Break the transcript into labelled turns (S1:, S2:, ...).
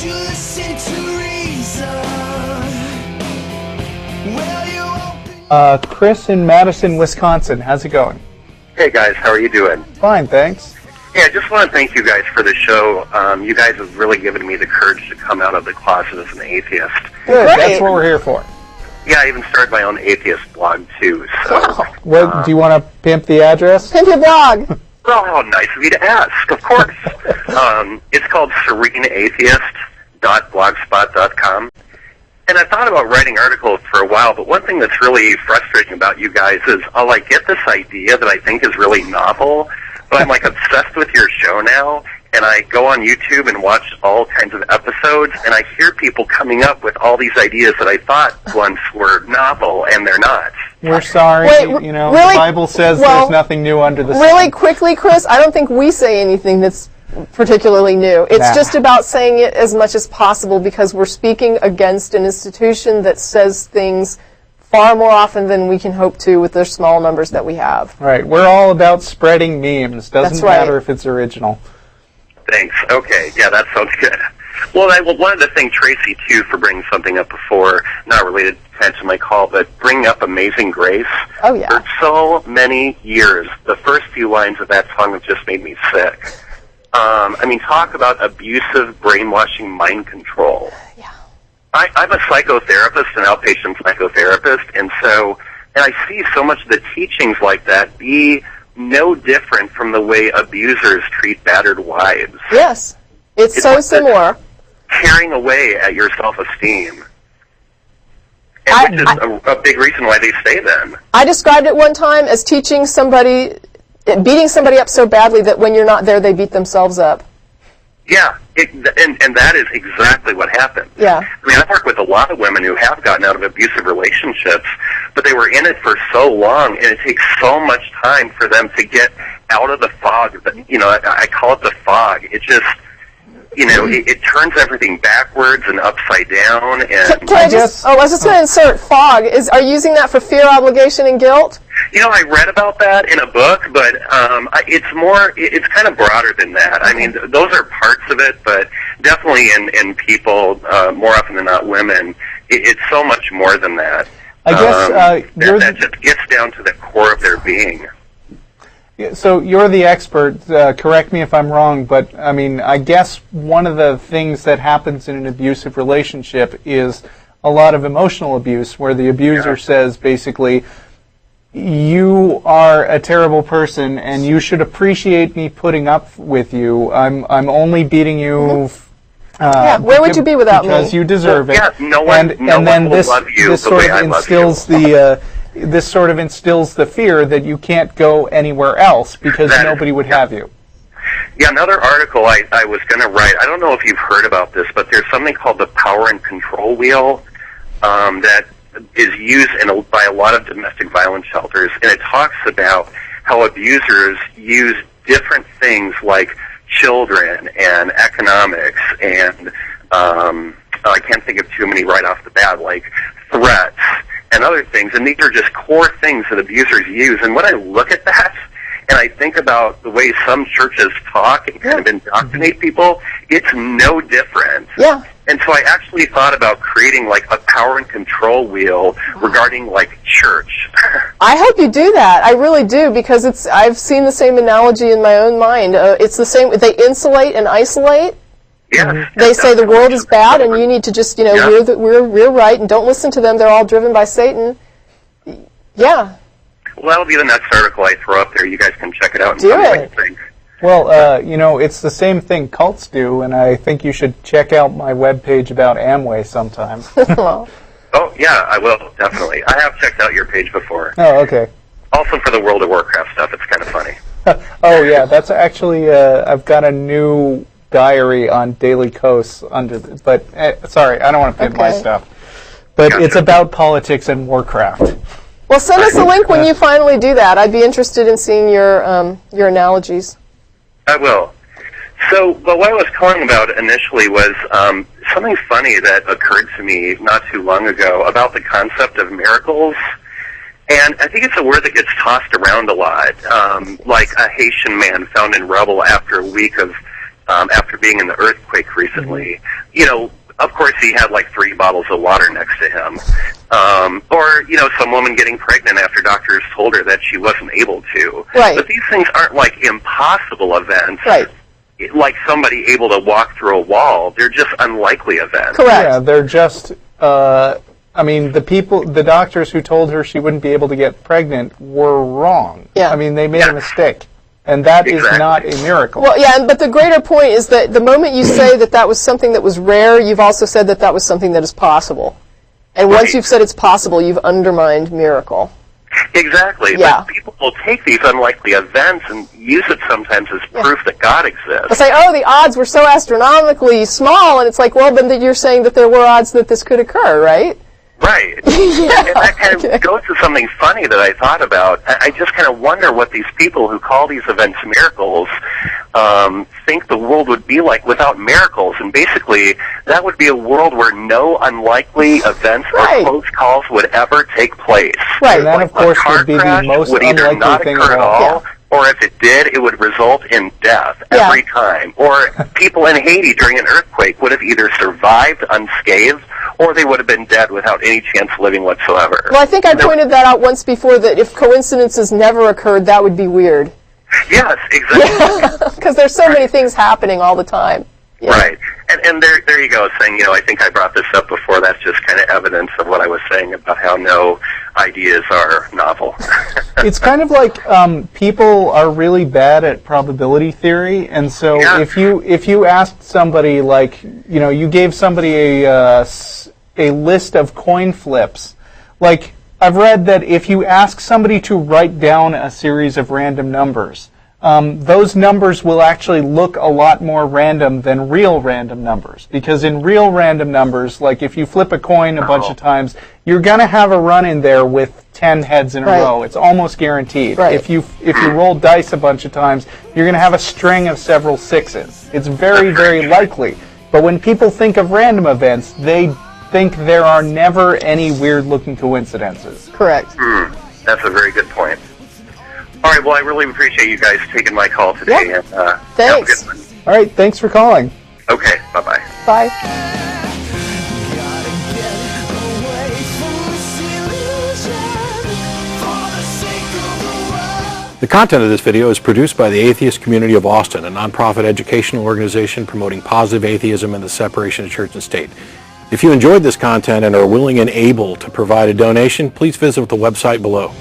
S1: you listen to reason? Will you open
S2: Chris in Madison, Wisconsin. How's it going?
S3: Hey guys, how are you doing?
S2: Fine, thanks.
S3: Yeah, I just want to thank you guys for the show. You guys have really given me the courage to come out of the closet as an atheist.
S2: Good,
S4: Great.
S2: that's what we're here for.
S3: Yeah, I even started my own atheist blog too. So,
S4: Wow.
S2: What, do you want to pimp the address?
S4: Pimp your blog.
S3: well, how nice of you to ask. Of course. It's called sereneatheist.blogspot.com. And I thought about writing articles for a while, but one thing that's really frustrating about you guys is I'll like get this idea that I think is really novel, but I'm like obsessed with your show now, and I go on YouTube and watch all kinds of episodes, and I hear people coming up with all these ideas that I thought once were novel, and they're not.
S2: We're sorry.
S4: Wait,
S2: you know,
S4: really?
S2: the Bible says
S4: Well,
S2: there's nothing new under the sun.
S4: Really quickly, Chris, I don't think we say anything that's particularly new. It's
S2: Nah.
S4: just about saying it as much as possible because we're speaking against an institution that says things far more often than we can hope to with the small numbers that we have.
S2: Right, we're all about spreading memes. Doesn't
S4: That's right.
S2: matter if it's original.
S3: Thanks. Okay. Yeah, that sounds good. Well, I wanted to thank Tracy, too, for bringing something up before, not related to my call, but bringing up Amazing Grace.
S4: Oh, yeah.
S3: For so many years, the first few lines of that song have just made me sick. I mean, talk about abusive, brainwashing mind control.
S4: Yeah.
S3: I'm a psychotherapist, an outpatient psychotherapist, and I see so much of the teachings like that be no different from the way abusers treat battered wives.
S4: Yes. It's so
S3: like
S4: similar.
S3: Tearing away at your self-esteem. And which is a big reason why they stay then.
S4: I described it one time as beating somebody up so badly that when you're not there, they beat themselves up.
S3: Yeah, and that is exactly what happened.
S4: Yeah.
S3: I mean, I've worked with a lot of women who have gotten out of abusive relationships, but they were in it for so long, and it takes so much time for them to get out of the fog. You know, I call it the fog. It just, you know, it turns everything backwards and upside down. And
S4: I was just going to insert fog. Are you using that for fear, obligation, and guilt?
S3: you know, I read about that in a book, but it's kind of broader than that. I mean, those are parts of it, but definitely in people, more often than not women, it's so much more than that.
S2: I guess
S3: that just gets down to the core of their being.
S2: So you're the expert. Correct me if I'm wrong, but I mean, I guess one of the things that happens in an abusive relationship is a lot of emotional abuse, where the abuser says basically, "You are a terrible person, and you should appreciate me putting up with you. I'm only beating you."
S4: Where would you be without me?
S2: Because you deserve it.
S3: Yeah, no one will love you the way I love you.
S2: This sort of instills the fear that you can't go anywhere else because nobody would have you.
S3: Yeah, another article I was going to write, I don't know if you've heard about this, but there's something called the power and control wheel that is used by a lot of domestic violence shelters, and it talks about how abusers use different things like children and economics and I can't think of too many right off the bat, like threats and other things, and these are just core things that abusers use. And when I look at that and I think about the way some churches talk and kind of indoctrinate people, it's no different.
S4: Yeah.
S3: And so I actually thought about creating like a power and control wheel regarding like church.
S4: I hope you do that. I really do, because I've seen the same analogy in my own mind. It's the same. They insulate and isolate.
S3: Yeah.
S4: They say the world is bad, and you need to just, we're right, and don't listen to them. They're all driven by Satan. Yeah.
S3: Well, that'll be the next article I throw up there. You guys can check it out and
S4: Do
S3: tell me
S4: it.
S3: what you think.
S2: Well, it's the same thing cults do, and I think you should check out my webpage about Amway sometime.
S4: Well,
S3: Oh, yeah, I will, definitely. I have checked out your page before.
S2: Oh, okay.
S3: Also for the World of Warcraft stuff, it's kind of funny.
S2: Oh, yeah, that's actually, I've got a new diary on Daily Kos but sorry, I don't want to pin my
S4: Okay.
S2: stuff. But
S3: Gotcha.
S2: it's about politics and Warcraft.
S4: well, send us a link when you finally do that. I'd be interested in seeing your analogies.
S3: I will. So, but what I was calling about initially was something funny that occurred to me not too long ago about the concept of miracles. And I think it's a word that gets tossed around a lot, like a Haitian man found in rubble after a week of after being in the earthquake recently. You know, of course, he had like 3 bottles of water next to him. Or, you know, some woman getting pregnant after doctors told her that she wasn't able to.
S4: Right.
S3: But these things aren't like impossible events.
S4: Right.
S3: Like somebody able to walk through a wall. They're just unlikely events.
S4: Correct.
S2: Yeah, they're just, I mean, the doctors who told her she wouldn't be able to get pregnant were wrong.
S4: Yeah.
S2: I mean, they made a mistake. And that is not a miracle.
S4: Well, yeah, but the greater point is that the moment you say that that was something that was rare, you've also said that that was something that is possible. And once you've said it's possible, you've undermined miracle.
S3: Exactly.
S4: Yeah.
S3: But people will take these unlikely events and use it sometimes as proof that God exists.
S4: They'll say, oh, the odds were so astronomically small, and it's like, well, then you're saying that there were odds that this could occur, right?
S3: Right. And that kind of goes to something funny that I thought about. I just kind of wonder what these people who call these events miracles think the world would be like without miracles. And basically, that would be a world where no unlikely events or close calls would ever take place.
S4: Right.
S2: And that,
S3: Like
S2: of course,
S3: a car
S2: would be the
S3: crash
S2: most
S3: would either
S2: unlikely
S3: not
S2: thing
S3: occur
S2: of
S3: at
S2: all.
S3: all, or if it did, it would result in death every time. Or people in Haiti during an earthquake would have either survived unscathed, or they would have been dead without any chance of living whatsoever.
S4: Well, I think I pointed that out once before, that if coincidences never occurred, that would be weird.
S3: Yes, exactly.
S4: Because there's so many things happening all the time. Yeah.
S3: Right. And there you go, saying, you know, I think I brought this up before. That's just kind of evidence of what I was saying about how no ideas are novel.
S2: It's kind of like people are really bad at probability theory, and so if you asked somebody, like, you know, you gave somebody a list of coin flips, like, I've read that if you ask somebody to write down a series of random numbers, those numbers will actually look a lot more random than real random numbers. Because in real random numbers, like if you flip a coin a bunch of times, you're going to have a run in there with 10 heads in a row. It's almost guaranteed.
S4: Right.
S2: If you roll dice a bunch of times, you're going to have a string of several 6s. It's very, very likely. But when people think of random events, they think there are never any weird-looking coincidences.
S4: Correct.
S3: That's a very good point. All right, well, I really appreciate you guys taking my call today.
S4: Yeah.
S3: And, have a
S4: Thanks.
S3: good one.
S2: All right, thanks for calling.
S3: Okay, bye-bye.
S4: Bye.
S1: Gotta get away from this illusion for the sake of the world.
S5: The content of this video is produced by the Atheist Community of Austin, a nonprofit educational organization promoting positive atheism and the separation of church and state. If you enjoyed this content and are willing and able to provide a donation, please visit the website below.